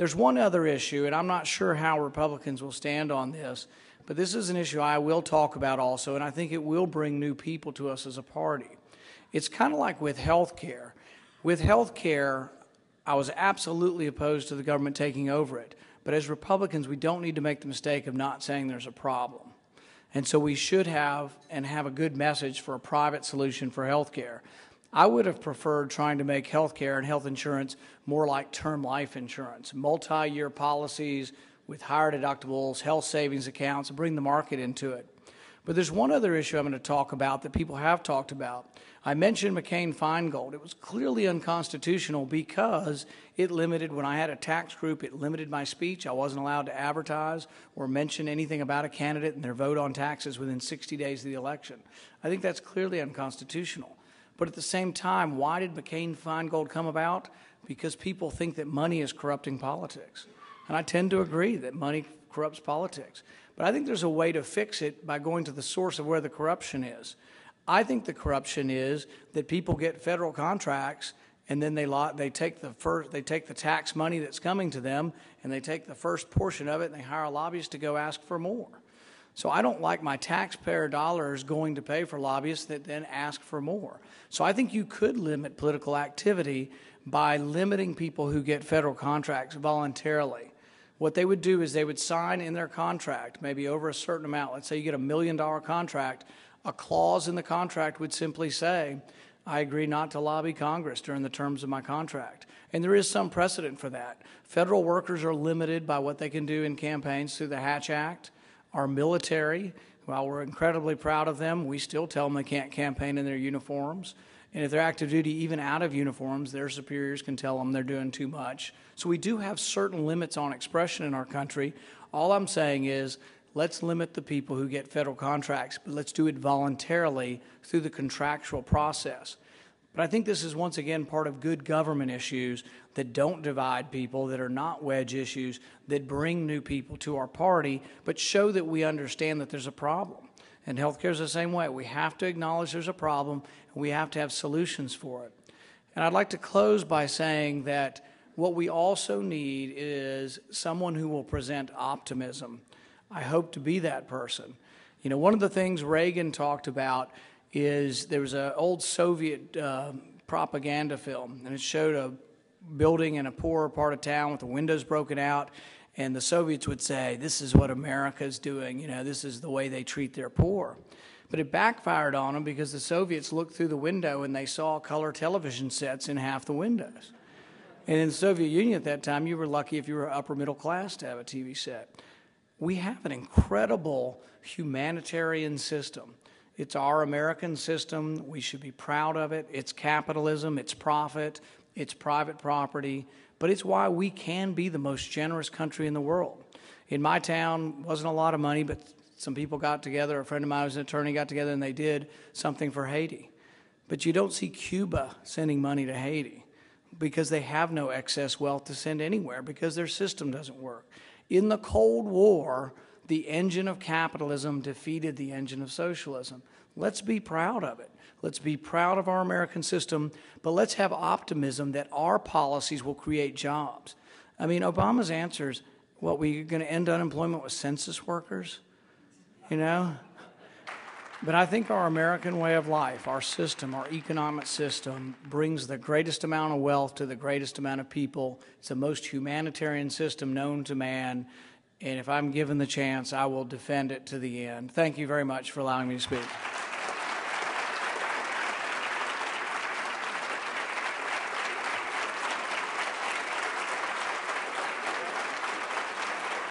There's one other issue, and I'm not sure how Republicans will stand on this, but this is an issue I will talk about also, and I think it will bring new people to us as a party. It's kind of like with health care. With health care, I was absolutely opposed to the government taking over it. But as Republicans, we don't need to make the mistake of not saying there's a problem. And so we should have a good message for a private solution for health care. I would have preferred trying to make health care and health insurance more like term life insurance, multi-year policies with higher deductibles, health savings accounts, and bring the market into it. But there's one other issue I'm going to talk about that people have talked about. I mentioned McCain-Feingold. It was clearly unconstitutional because it limited, when I had a tax group, it limited my speech. I wasn't allowed to advertise or mention anything about a candidate and their vote on taxes within 60 days of the election. I think that's clearly unconstitutional. But at the same time, why did McCain-Feingold come about? Because people think that money is corrupting politics. And I tend to agree that money corrupts politics. But I think there's a way to fix it by going to the source of where the corruption is. I think the corruption is that people get federal contracts and then they take the tax money that's coming to them and they take the first portion of it and they hire a lobbyist to go ask for more. So I don't like my taxpayer dollars going to pay for lobbyists that then ask for more. So I think you could limit political activity by limiting people who get federal contracts voluntarily. What they would do is they would sign in their contract, maybe over a certain amount. Let's say you get $1 million contract. A clause in the contract would simply say, I agree not to lobby Congress during the terms of my contract. And there is some precedent for that. Federal workers are limited by what they can do in campaigns through the Hatch Act. Our military, while we're incredibly proud of them, we still tell them they can't campaign in their uniforms. And if they're active duty, even out of uniforms, their superiors can tell them they're doing too much. So we do have certain limits on expression in our country. All I'm saying is let's limit the people who get federal contracts, but let's do it voluntarily through the contractual process. But I think this is once again part of good government issues that don't divide people, that are not wedge issues, that bring new people to our party, but show that we understand that there's a problem. And healthcare is the same way. We have to acknowledge there's a problem, and we have to have solutions for it. And I'd like to close by saying that what we also need is someone who will present optimism. I hope to be that person. You know, one of the things Reagan talked about is there was an old Soviet propaganda film, and it showed a building in a poorer part of town with the windows broken out, and the Soviets would say, this is what America's doing, you know, this is the way they treat their poor. But it backfired on them because the Soviets looked through the window and they saw color television sets in half the windows. And in the Soviet Union at that time, you were lucky if you were upper middle class to have a TV set. We have an incredible humanitarian system. It's our American system. We should be proud of it. It's capitalism, it's profit, it's private property, but it's why we can be the most generous country in the world. In my town, wasn't a lot of money, but some people got together. A friend of mine was an attorney, got together, and they did something for Haiti. But you don't see Cuba sending money to Haiti because they have no excess wealth to send anywhere because their system doesn't work. In the Cold War, the engine of capitalism defeated the engine of socialism. Let's be proud of it. Let's be proud of our American system, but let's have optimism that our policies will create jobs. I mean, Obama's answers, what, we're going to end unemployment with census workers? You know? But I think our American way of life, our system, our economic system, brings the greatest amount of wealth to the greatest amount of people. It's the most humanitarian system known to man. And if I'm given the chance, I will defend it to the end. Thank you very much for allowing me to speak.